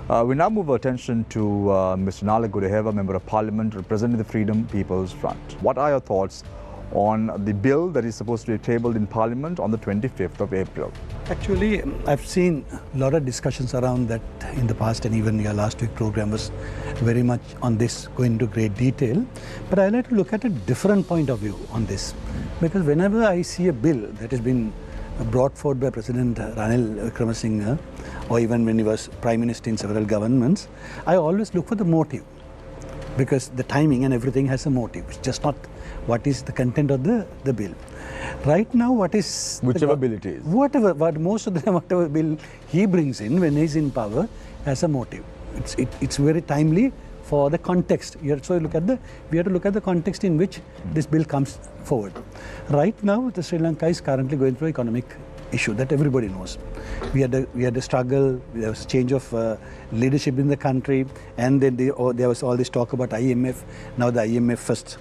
We now move our attention to Mr. Nalaka Godahewa, Member of Parliament representing the Freedom People's Front. What are your thoughts on the bill that is supposed to be tabled in Parliament on the 25th of April? Actually, I've seen a lot of discussions around that in the past, and even your last week program was very much on this, going into great detail. But I like to look at a different point of view on this, because whenever I see a bill that has been brought forward by President Ranil Wickremesinghe, or even when he was Prime Minister in several governments, I always look for the motive, because the timing and everything has a motive. It's just not what is the content of the bill. Right now, what is... Whichever bill it is. Whatever, most of them, whatever bill he brings in when he's in power has a motive. It's very timely for the context. We have to look at the context in which this bill comes forward. Right now, Sri Lanka is currently going through economic issue that everybody knows. We had a struggle, there was change of leadership in the country, and then there was all this talk about IMF. Now the IMF first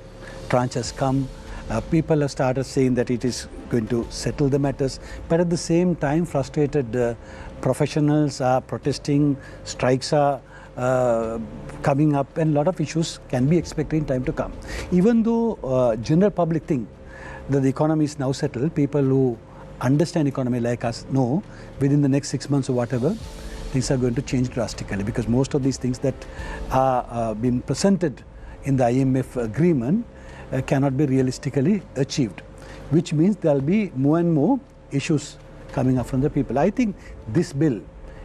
tranche has come. People have started saying that it is going to settle the matters, but at the same time, frustrated professionals are protesting, strikes are coming up, and a lot of issues can be expected in time to come. Even though general public think that the economy is now settled, people who understand economy like us know within the next 6 months or whatever, things are going to change drastically, because most of these things that are being presented in the IMF agreement cannot be realistically achieved, which means there will be more and more issues coming up from the people. I think this bill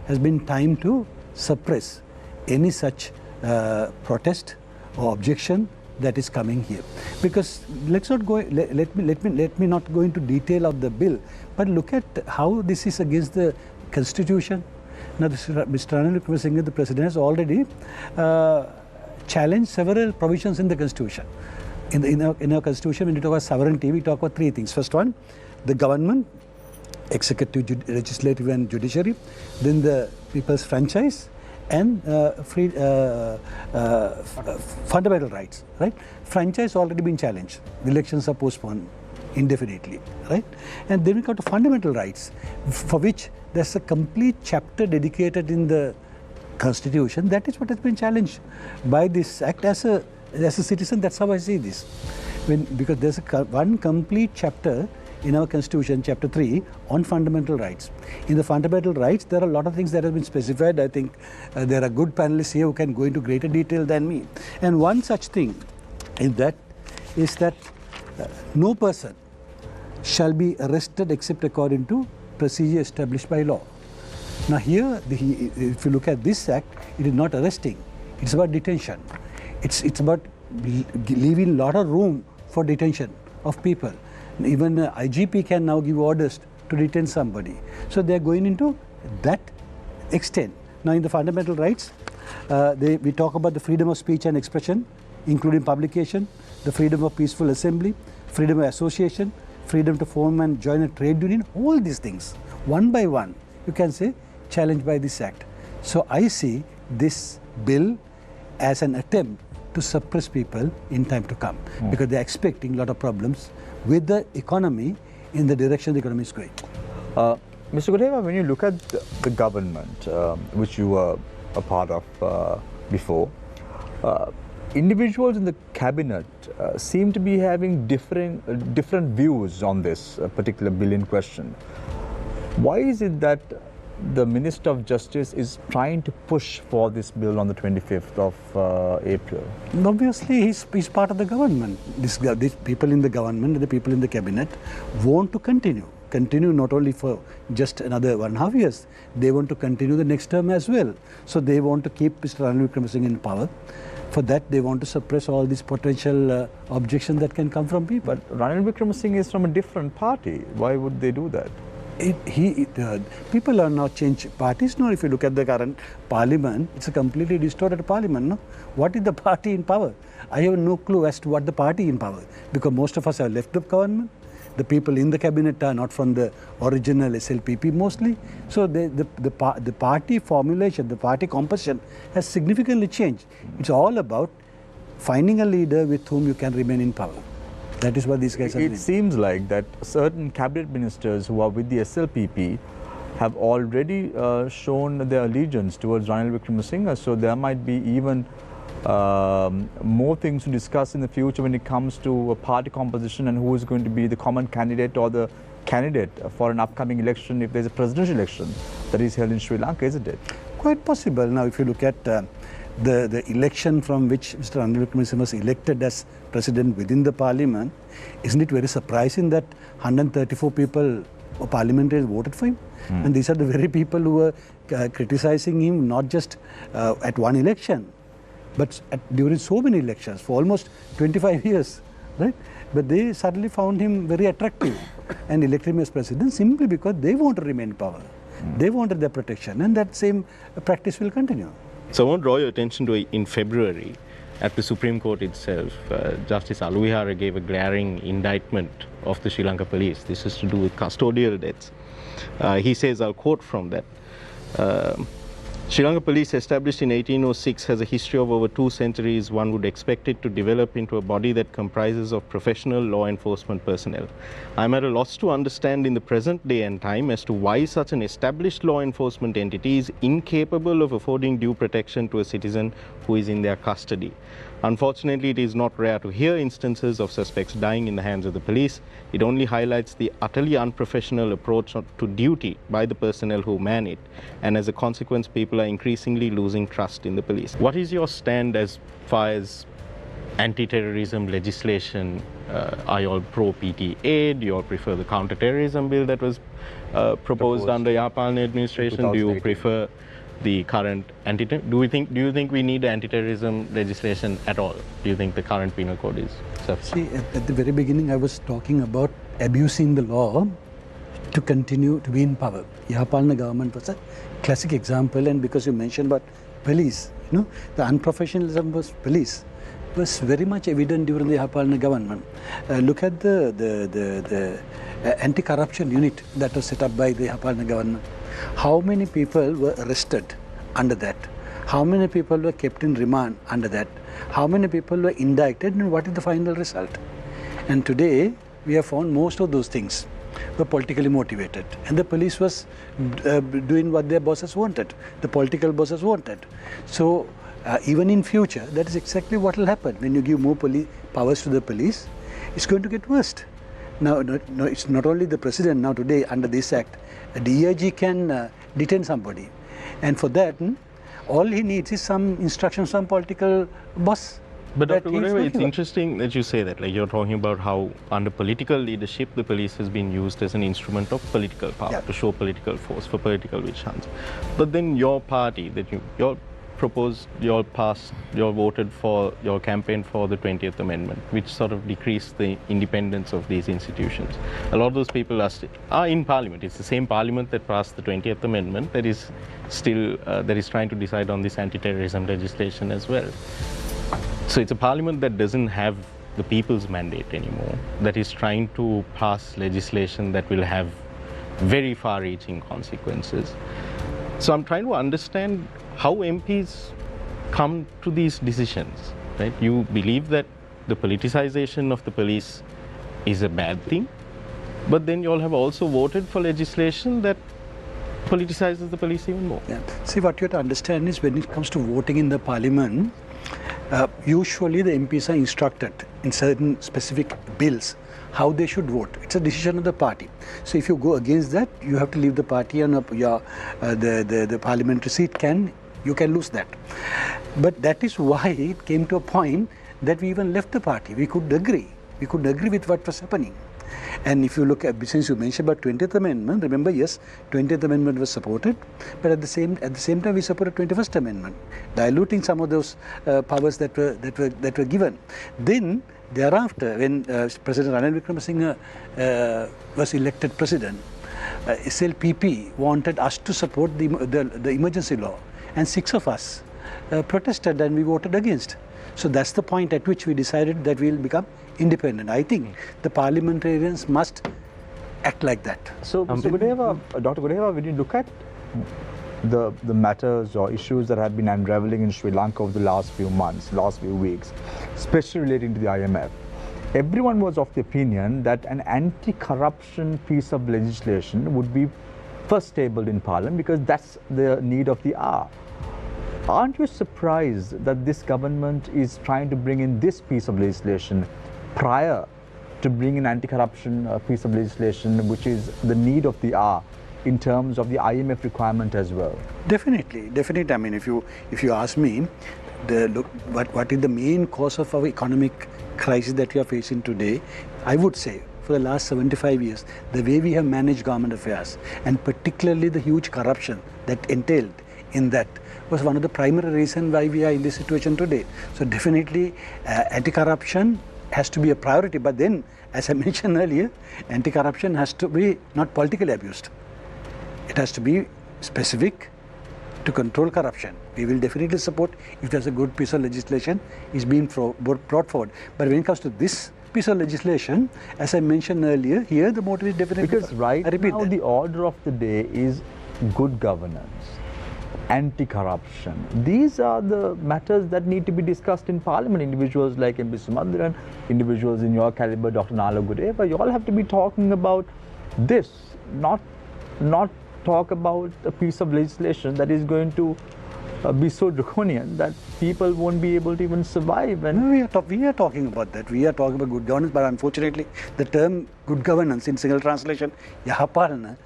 has been timed to suppress any such protest or objection that is coming here, because let's not go. Let me not go into detail of the bill, but look at how this is against the Constitution. Now, Mr. Ranil Wickremesinghe, the President, has already challenged several provisions in the Constitution. In our Constitution, when we talk about sovereignty, we talk about three things. First one, the government, executive, legislative, and judiciary. Then the people's franchise, and fundamental rights, right? Franchise already been challenged. The elections are postponed indefinitely, right? And then we come to fundamental rights, for which there's a complete chapter dedicated in the Constitution. That is what has been challenged by this act. As a citizen, that's how I see this. Because there's one complete chapter in our Constitution, Chapter 3, on fundamental rights. In the fundamental rights, there are a lot of things that have been specified. I think there are good panelists here who can go into greater detail than me. And one such thing is that no person shall be arrested except according to procedure established by law. Now here, if you look at this act, it is not arresting. It's about detention. It's about leaving a lot of room for detention of people. Even IGP can now give orders to detain somebody. So they're going into that extent. Now in the fundamental rights, we talk about the freedom of speech and expression, including publication, the freedom of peaceful assembly, freedom of association, freedom to form and join a trade union. All these things, one by one, you can say, challenged by this act. So I see this bill as an attempt to suppress people in time to come, because they're expecting a lot of problems with the economy in the direction the economy is going. Mr. Godahewa, when you look at the government, which you were a part of before, individuals in the cabinet seem to be having different views on this particular bill in question. Why is it that the Minister of Justice is trying to push for this bill on the 25th of April? Obviously, he's part of the government. These people in the government and the people in the cabinet want to continue not only for just another 1.5 years, they want to continue the next term as well. So they want to keep Mr. Ranil Wickremesinghe in power. For that, they want to suppress all these potential objections that can come from people. But Ranil Wickremesinghe is from a different party. Why would they do that? People are now changed parties. Now, if you look at the current parliament, it's a completely distorted parliament. No? What is the party in power? I have no clue as to what the party in power, because most of us have left the government. The people in the cabinet are not from the original SLPP mostly. So the party formulation, the party composition has significantly changed. It's all about finding a leader with whom you can remain in power. That is what these guys are doing. It seems like that certain cabinet ministers who are with the SLPP have already shown their allegiance towards Ranil Wickremesinghe. So there might be even more things to discuss in the future when it comes to a party composition and who is going to be the common candidate or the candidate for an upcoming election if there's a presidential election that is held in Sri Lanka, isn't it? Quite possible. Now, if you look at the election from which Mr. Ranil Wickremesinghe was elected as president within the parliament, isn't it very surprising that 134 people or parliamentarians voted for him? And these are the very people who were criticizing him not just at one election, but during so many elections for almost 25 years, right? But they suddenly found him very attractive and elected him as president simply because they want to remain in power. They wanted their protection, and that same practice will continue. So I want to draw your attention to in February at the Supreme Court itself, Justice Aluwihara gave a glaring indictment of the Sri Lanka police. This is to do with custodial deaths. He says, I'll quote from that, Sri Lanka police, established in 1806, has a history of over 2 centuries. One would expect it to develop into a body that comprises of professional law enforcement personnel. I'm at a loss to understand in the present day and time as to why such an established law enforcement entity is incapable of affording due protection to a citizen who is in their custody. Unfortunately, it is not rare to hear instances of suspects dying in the hands of the police. It only highlights the utterly unprofessional approach to duty by the personnel who man it, and as a consequence, people are increasingly losing trust in the police. What is your stand as far as anti-terrorism legislation? Are you all pro-PTA? Do you all prefer the counter-terrorism bill that was proposed under Yapalna administration? Do you prefer the current do you think we need anti-terrorism legislation at all? Do you think the current penal code is sufficient? See, at the very beginning I was talking about abusing the law to continue to be in power. Yapalna government was a classic example, and because you mentioned about police, the unprofessionalism was police was very much evident during the Yapalna government. Look at the anti-corruption unit that was set up by the Yapalna government. How many people were arrested under that? How many people were kept in remand under that? How many people were indicted, and what is the final result? And today we have found most of those things were politically motivated, and the police was doing what their bosses wanted, the political bosses wanted. So even in future, that is exactly what will happen. When you give more powers to the police, it's going to get worse. Now, no, it's not only the president. Now today, under this act, a DIG can detain somebody, and for that, all he needs is some instructions from political boss. But Dr. Godahewa, it's interesting that you say that. Like, you're talking about how under political leadership, the police has been used as an instrument of political power, to show political force, for political witch hunts. But then your party, that you proposed, you all passed, you all voted for, your campaign for the 20th Amendment, which sort of decreased the independence of these institutions. A lot of those people are in Parliament. It's the same Parliament that passed the 20th Amendment that is still that is trying to decide on this anti-terrorism legislation as well. So it's a Parliament that doesn't have the people's mandate anymore, that is trying to pass legislation that will have very far-reaching consequences. So I'm trying to understand how MPs come to these decisions, right? You believe that the politicization of the police is a bad thing, but then you all have also voted for legislation that politicizes the police even more. Yeah. See, what you have to understand is when it comes to voting in the Parliament, usually the MPs are instructed in certain specific bills how they should vote. It's a decision of the party. So if you go against that, you have to leave the party, and the parliamentary seat you can lose that. But that is why it came to a point that we even left the party. We could agree. We could agree with what was happening. And if you look at, since you mentioned about 20th Amendment, remember, yes, 20th Amendment was supported, but at the same time we supported 21st Amendment, diluting some of those powers that were given. Then thereafter, when President Ranil Wickremesinghe was elected president, SLPP wanted us to support the emergency law, and 6 of us protested and we voted against. So that's the point at which we decided that we will become independent. I think the parliamentarians must act like that. So, Mr. Godahewa, Dr. Godahewa, when you look at the matters or issues that have been unraveling in Sri Lanka over the last few months, last few weeks, especially relating to the IMF, everyone was of the opinion that an anti-corruption piece of legislation would be first tabled in Parliament because that's the need of the hour. Aren't you surprised that this government is trying to bring in this piece of legislation prior to bring in anti-corruption piece of legislation, which is the need of the hour in terms of the IMF requirement as well? Definitely. I mean, if you ask me, what is the main cause of our economic crisis that we are facing today? I would say, for the last 75 years, the way we have managed government affairs, and particularly the huge corruption that entailed in that, was one of the primary reasons why we are in this situation today. So definitely, anti-corruption has to be a priority. But then, as I mentioned earlier, anti-corruption has to be not politically abused. It has to be specific to control corruption. We will definitely support if there's a good piece of legislation is being brought forward. But when it comes to this piece of legislation, as I mentioned earlier, here the motive is definitely... Because right now the order of the day is good governance, anti-corruption. These are the matters that need to be discussed in Parliament. Individuals like MP Sumadran, individuals in your caliber, Dr. Nalaka Godahewa, you all have to be talking about this, not talk about a piece of legislation that is going to be so draconian that people won't be able to even survive. And no, we are talking about that. We are talking about good governance, but unfortunately, the term good governance in single translation, Yahapalana,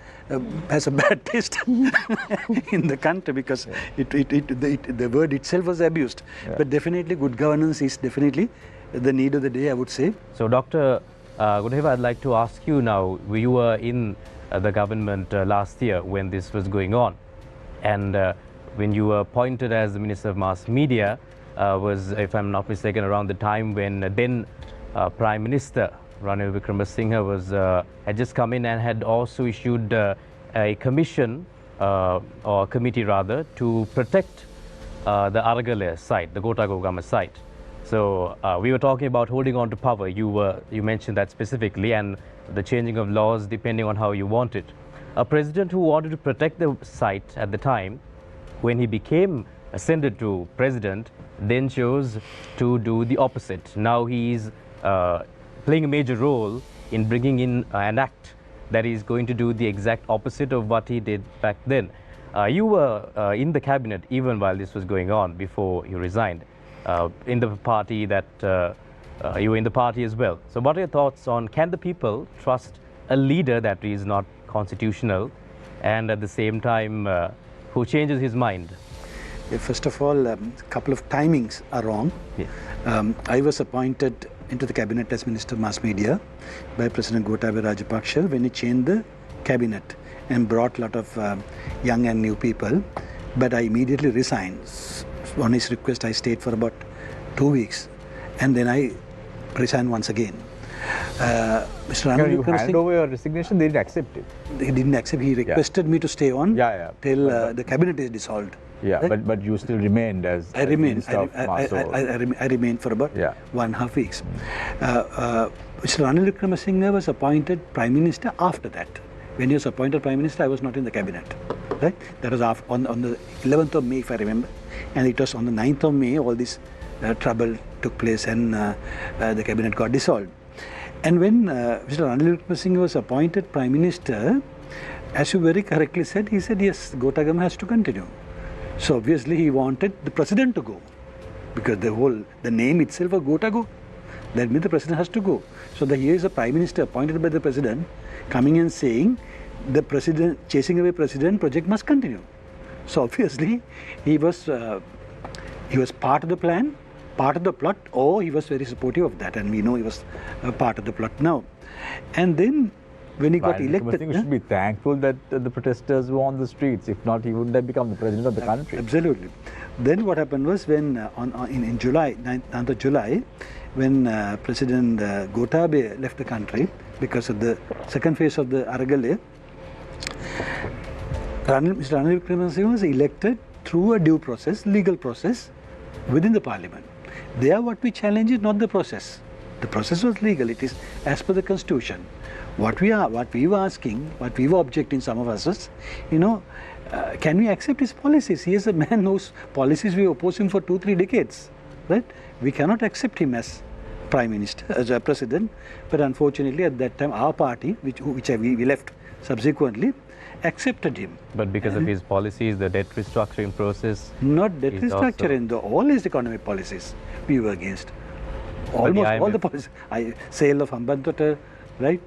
has a bad taste in the country because the word itself was abused. Yeah. But definitely, good governance is definitely the need of the day, I would say. So, Dr. Godahewa, I'd like to ask you now, you were in the government last year when this was going on, and when you were appointed as the Minister of Mass Media was, if I'm not mistaken, around the time when then Prime Minister Ranil Wickremesinghe had just come in and had also issued a commission or committee rather to protect the Aragale site, the Gotagogama site. So we were talking about holding on to power. You mentioned that specifically, and the changing of laws depending on how you want it. A president who wanted to protect the site at the time, when he became ascended to president, then chose to do the opposite. Now he's playing a major role in bringing in an act that is going to do the exact opposite of what he did back then. You were in the cabinet even while this was going on, before you resigned, in the party that you were in the party as well. So what are your thoughts on, can the people trust a leader that is not constitutional and at the same time who changes his mind? First of all, a couple of timings are wrong. Yeah. I was appointed into the cabinet as Minister of Mass Media by President Gotabaya Rajapaksa when he changed the cabinet and brought a lot of young and new people. But I immediately resigned. On his request, I stayed for about 2 weeks, and then I resigned once again. Mr. Ranil, you handed over your resignation, they didn't accept it. They didn't accept. He requested me to stay on till the cabinet is dissolved. Yeah, right? but you still remained as I remained. I remained for about 1.5 weeks. Mr. Ranil Wickremesinghe was appointed Prime Minister after that. When he was appointed Prime Minister, I was not in the cabinet. Right? That was on the 11th of May, if I remember. And it was on the 9th of May, all this trouble took place and the cabinet got dissolved. And when Mr. Ranil Wickremesinghe was appointed Prime Minister, as you very correctly said, he said, yes, Gotagam has to continue. So obviously he wanted the President to go, because the name itself was Gotago. That means the President has to go. So here is a Prime Minister appointed by the President coming and saying the President, chasing away President project must continue. So obviously he was part of the plan, part of the plot, or he was very supportive of that, and we know he was part of the plot now. And then when he got elected, we should be thankful that the protesters were on the streets. If not, he wouldn't have become the president of the country. Absolutely. Then what happened was when in July, 9th of July, when President Gotabaya left the country because of the second phase of the Aragale, Mr. Ranil Wickremesinghe was elected through a due process, legal process, within the Parliament. There, what we challenge is not the process. The process was legal. It is as per the Constitution. What we were asking, what we were objecting, some of us was, can we accept his policies? He is a man whose policies we oppose him for 2-3 decades, right? We cannot accept him as Prime Minister, as a President. But unfortunately, at that time, our party, which we left subsequently accepted him. But because of his policies, the debt restructuring process. Not debt is also- restructuring, all his economic policies we were against. Almost all the IMF policies. Sale of Hambantota, right?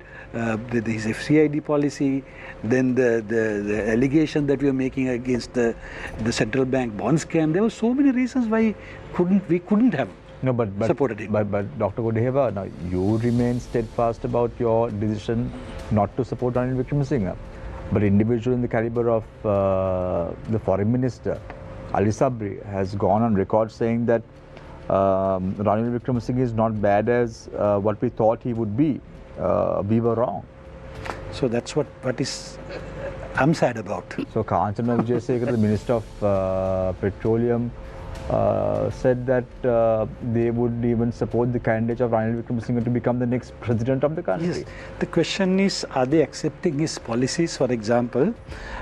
His FCID policy, then the allegation that we were making against the central bank bond scam. There were so many reasons why we couldn't have supported him. But Dr. Godahewa, now you remain steadfast about your decision not to support Ranil Wickremesinghe. But individual in the caliber of the foreign minister, Ali Sabri, has gone on record saying that Ranil Wickremesinghe is not bad as what we thought he would be. We were wrong. So that's what is I'm sad about. So Kanchana Wijayasekara, the Minister of Petroleum, said that they would even support the candidate of Ranil Wickremesinghe to become the next president of the country. Yes. The question is, are they accepting his policies? For example,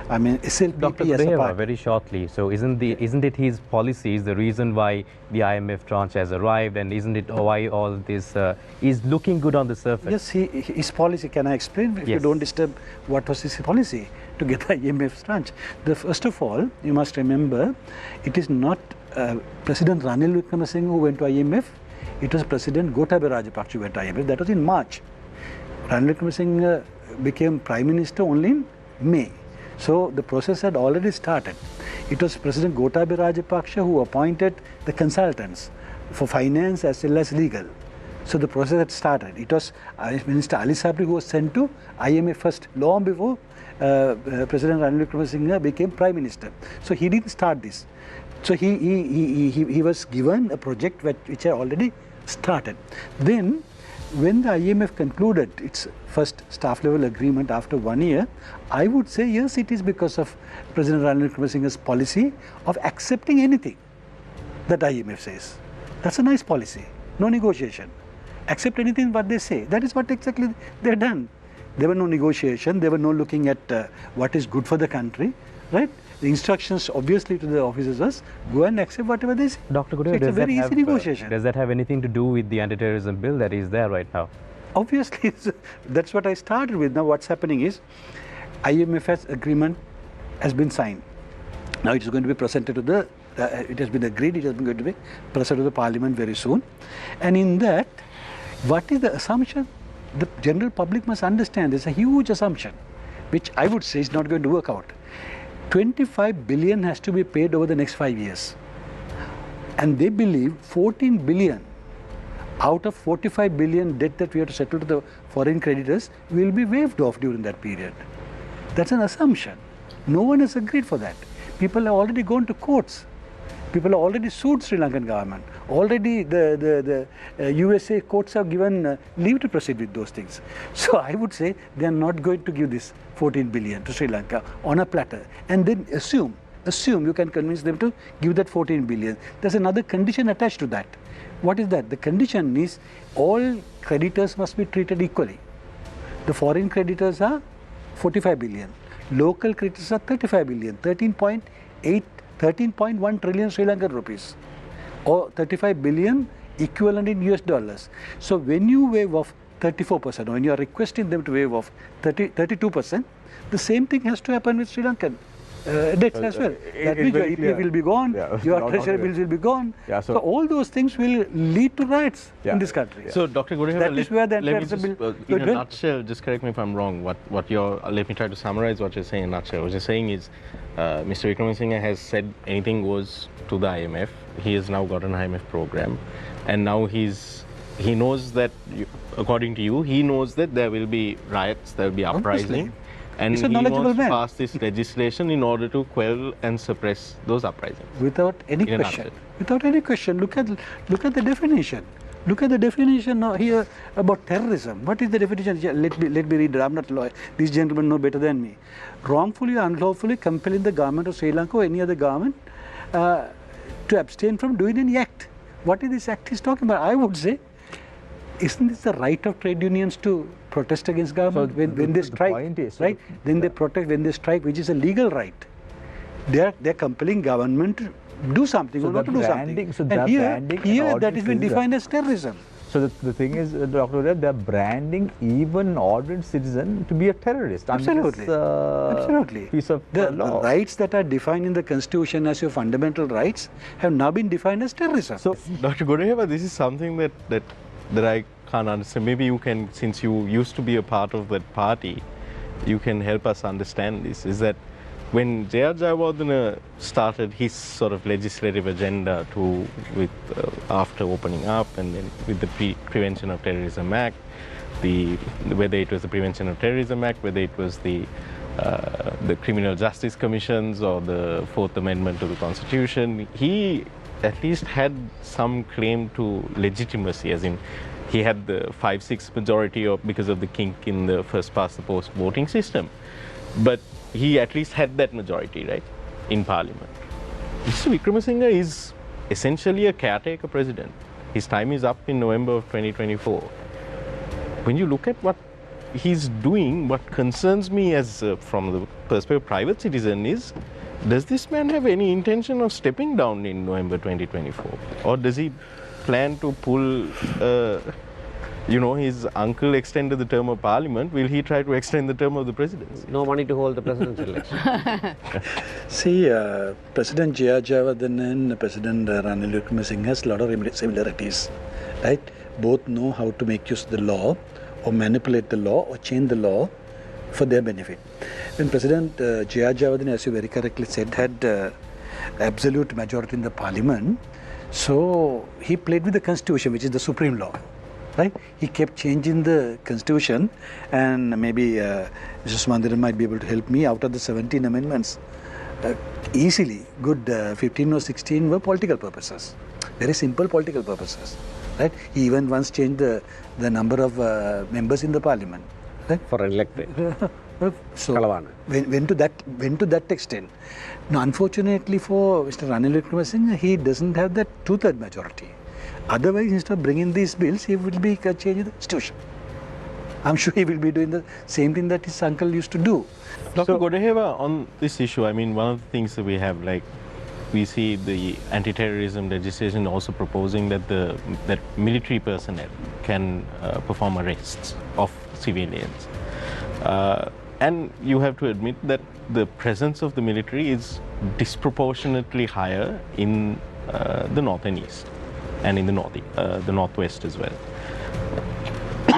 I mean, SLPP Dr. as a Godahewa, part. very shortly. So isn't it his policies the reason why the IMF tranche has arrived, and isn't it why all this is looking good on the surface? Yes, his policy. Can I explain? If you Yes. don't disturb, what was his policy to get the IMF tranche? First of all, you must remember, it is not President Ranil Wickremesinghe who went to IMF. It was President Gotabaya Rajapaksa who went to IMF. That was in March. Ranil Wickremesinghe became Prime Minister only in May. So the process had already started. It was President Gotabaya Rajapaksa who appointed the consultants for finance as well as legal. So the process had started. It was Minister Ali Sabri who was sent to IMF first, long before President Ranil Wickremesinghe became Prime Minister. So he didn't start this. So he was given a project which had already started. Then, when the IMF concluded its first staff level agreement after 1 year, I would say yes, it is because of President Ranil Wickremesinghe's policy of accepting anything that IMF says. That's a nice policy. No negotiation. Accept anything what they say. That is what exactly they've done. There were no negotiation. There were no looking at what is good for the country, right? The instructions obviously to the officers was go and accept whatever they say. Dr. Godahewa, So it's a very easy negotiation. does that have anything to do with the anti-terrorism bill that is there right now? Obviously, that's what I started with. Now what's happening is IMF's agreement has been signed. Now it is going to be presented to the, it has been agreed, it has been going to be presented to the parliament very soon. And in that, what is the assumption? The general public must understand there's a huge assumption, which I would say is not going to work out. 25 billion has to be paid over the next 5 years. And they believe 14 billion out of 45 billion debt that we have to settle to the foreign creditors will be waived off during that period. That's an assumption. No one has agreed for that. People have already gone to courts. People have already sued Sri Lankan government. Already the USA courts have given leave to proceed with those things. So I would say they are not going to give this 14 billion to Sri Lanka on a platter. And then assume you can convince them to give that 14 billion. There's another condition attached to that. What is that? The condition is all creditors must be treated equally. The foreign creditors are 45 billion. Local creditors are 35 billion, 13.1 trillion Sri Lankan rupees, or 35 billion equivalent in US dollars. So when you waive off 34%, or when you are requesting them to waive off 32%, the same thing has to happen with Sri Lankan debts as well. That means your EPF will be gone, your treasury bills will be gone. So all those things will lead to riots in this country. So Dr. Godahewa, that is where the let me just, bill in a nutshell, just correct me if I'm wrong, let me try to summarize what you're saying in a nutshell. What you're saying is Mr. Wickremesinghe has said anything goes to the IMF. He has now got an IMF program, and now he knows that, according to you, he knows that there will be riots, there will be uprising. And he wants to pass this legislation in order to quell and suppress those uprisings. Without any question. Without any question. Look at the definition. Look at the definition here about terrorism. What is the definition? Let me read it. I'm not a lawyer. These gentlemen know better than me. Wrongfully or unlawfully compelling the government of Sri Lanka or any other government to abstain from doing any act. What is this act is talking about? I would say, isn't this the right of trade unions to protest against government when they strike, right? Then they protest when they strike, which is a legal right. They're compelling government to do something or not to do something. And here that has been defined as terrorism. So the thing is, Dr. Godahewa, they're branding even an ordinary citizen to be a terrorist. Absolutely. Absolutely. Piece of the law. rights that are defined in the Constitution as your fundamental rights have now been defined as terrorism. So, Dr. Godahewa, this is something that I can't understand. Maybe you can, since you used to be a part of that party, you can help us understand this. Is that when J.R. Jayawardena started his sort of legislative agenda after opening up, and then with the Prevention of Terrorism Act, whether it was the Prevention of Terrorism Act, whether it was the Criminal Justice Commissions or the Fourth Amendment to the Constitution, he at least had some claim to legitimacy, as in he had the 5/6 majority because of the kink in the first past the post voting system. But he at least had that majority, right, in Parliament. Mr. Wickremesinghe is essentially a caretaker president. His time is up in November of 2024. When you look at what he's doing, what concerns me as from the perspective of private citizen is, does this man have any intention of stepping down in November 2024? Or does he plan to pull, his uncle extended the term of Parliament, will he try to extend the term of the presidency? No money to hold the presidential election. See, President J.R. Jayawardena and President Ranil Wickremesinghe has a lot of similarities, right? Both know how to make use of the law or manipulate the law or change the law for their benefit. When President J.R. Jayawardena, as you very correctly said, had absolute majority in the Parliament, so he played with the Constitution, which is the supreme law. Right? He kept changing the Constitution, and maybe Mr. Sumandiran might be able to help me. Out of the 17 amendments, easily good 15 or 16 were political purposes, very simple political purposes. Right? He even once changed the number of members in the Parliament. Right? For elected. So Kalavana. Went to that extent. Now, unfortunately for Mr. Ranil Wickremesinghe, he doesn't have that 2/3 majority. Otherwise, instead of bringing these bills, he will be changing the Constitution. I'm sure he will be doing the same thing that his uncle used to do. Dr. Godahewa, on this issue, I mean, one of the things that we have, like, we see the anti-terrorism legislation also proposing that that military personnel can perform arrests of civilians. And you have to admit that the presence of the military is disproportionately higher in the north and east, and in the northwest as well.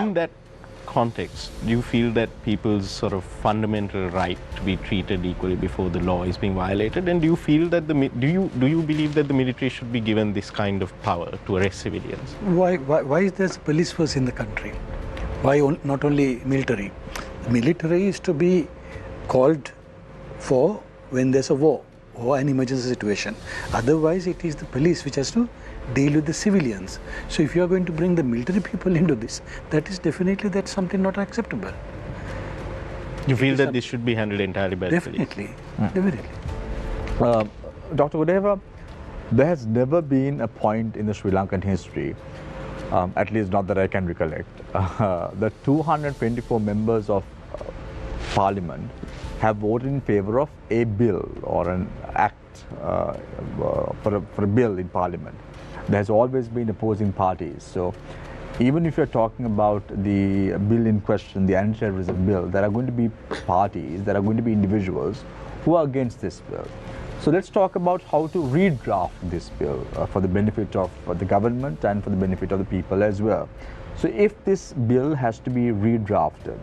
In that context, do you feel that people's sort of fundamental right to be treated equally before the law is being violated? And do you feel that do you believe that the military should be given this kind of power to arrest civilians? Why is there police force in the country? Why not only military? The military is to be called for when there's a war or an emergency situation. Otherwise, it is the police which has to deal with the civilians. So if you are going to bring the military people into this, that is definitely that's something not acceptable. You feel that this should be handled entirely by the police? Definitely, definitely. Dr. Godahewa, there has never been a point in the Sri Lankan history, at least not that I can recollect, that 224 members of Parliament have voted in favor of a bill or an act for a bill in Parliament. There has always been opposing parties. So even if you're talking about the bill in question, the anti-terrorism bill, there are going to be parties, there are going to be individuals who are against this bill. So let's talk about how to redraft this bill for the benefit of the government and for the benefit of the people as well. So if this bill has to be redrafted,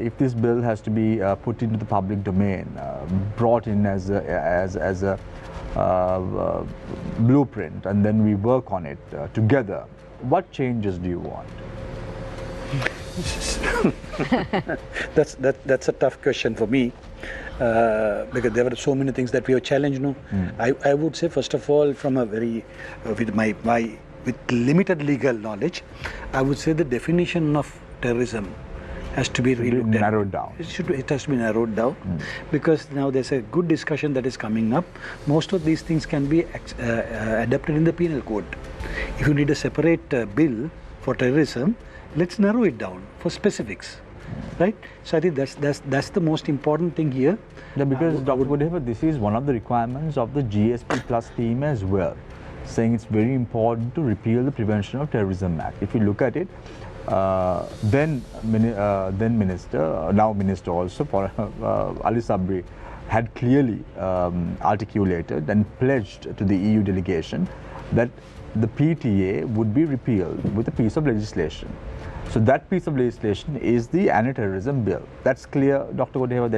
if this bill has to be put into the public domain, brought in as a blueprint, and then we work on it together, what changes do you want? That's a tough question for me, because there were so many things that we have challenged. No, I would say first of all, from a very with limited legal knowledge, I would say the definition of terrorism has to be relooked at. Narrowed down. It has to be narrowed down, because now there's a good discussion that is coming up. Most of these things can be adapted in the penal code. If you need a separate bill for terrorism, let's narrow it down for specifics, right? So I think that's the most important thing here. Yeah, because Dr. Godahewa, this is one of the requirements of the GSP Plus team as well. saying it's very important to repeal the Prevention of Terrorism Act. If you look at it, then Minister, now Minister also, for Ali Sabri, had clearly articulated and pledged to the EU delegation that the PTA would be repealed with a piece of legislation. So that piece of legislation is the Anti-Terrorism Bill. That's clear, Dr. Godahewa.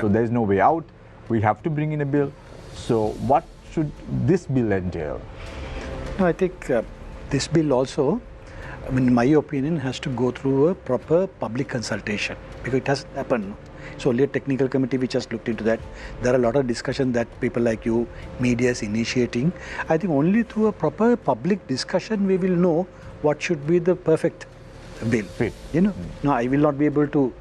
So there is no way out. We have to bring in a bill. So what should this bill entail? No, I think this bill also, in my opinion, has to go through a proper public consultation, because it hasn't happened. It's only a technical committee which has looked into that. There are a lot of discussion that people like you, media is initiating. I think only through a proper public discussion we will know what should be the perfect bill. No, I will not be able to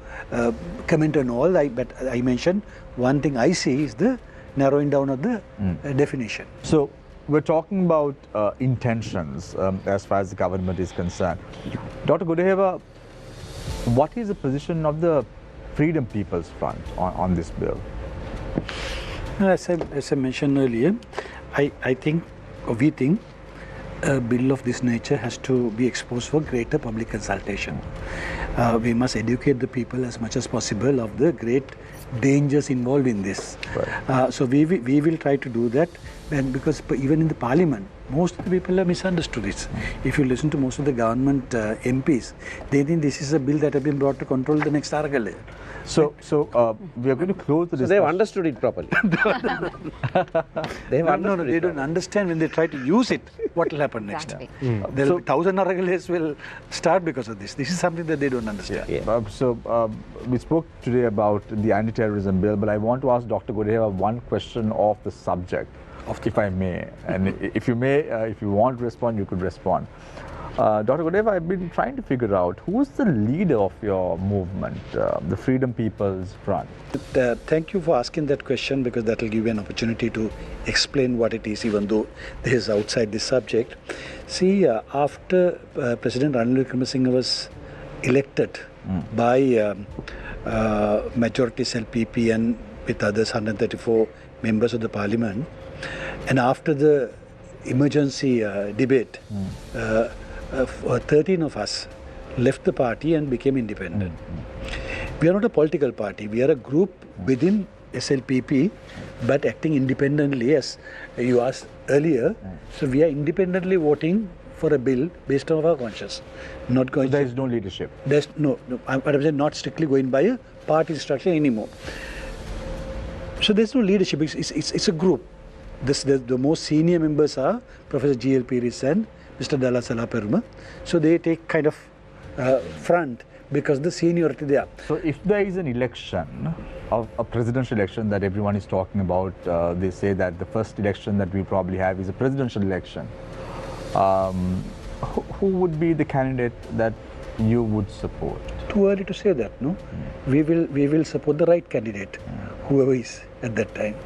comment on all, but I mentioned one thing I see is the narrowing down of the definition. So we're talking about intentions as far as the government is concerned. Dr. Godahewa, what is the position of the Freedom People's Front on this bill? As I mentioned earlier, I think, or we think, a bill of this nature has to be exposed for greater public consultation. We must educate the people as much as possible of the great dangers involved in this. Right. So we will try to do that, and because even in the parliament, most of the people have misunderstood this. If you listen to most of the government MPs, they think this is a bill that has been brought to control the next Argale. So we are going to close the discussion. So they've understood it properly. They don't understand when they try to use it, what will happen next. Exactly. There will be 1,000 Argales will start because of this. This is something that they don't understand. Yeah. We spoke today about the anti-terrorism bill, but I want to ask Dr. Godahewa one question of the subject, if I may. And if you may, if you want to respond, you could respond. Dr. Godahewa, I've been trying to figure out who's the leader of your movement, the Freedom People's Front. Thank you for asking that question, because that will give you an opportunity to explain what it is, even though this is outside this subject. See, after President Ranil Wickremesinghe was elected by majority LPP and with others 134 members of the parliament, and after the emergency debate, 13 of us left the party and became independent. We are not a political party. We are a group within SLPP, but acting independently, as you asked earlier. So we are independently voting for a bill based on our conscience. Not going. There is no leadership. There's no. I'm not strictly going by a party structure anymore. So there's no leadership. It's a group. The most senior members are Professor G.L. Piris and Mr. Dalasala Peruma. So they take kind of front because the seniority they are. So if there is an election, a presidential election that everyone is talking about, they say that the first election that we probably have is a presidential election. Who would be the candidate that you would support? Too early to say that, no? We will support the right candidate, whoever is at that time.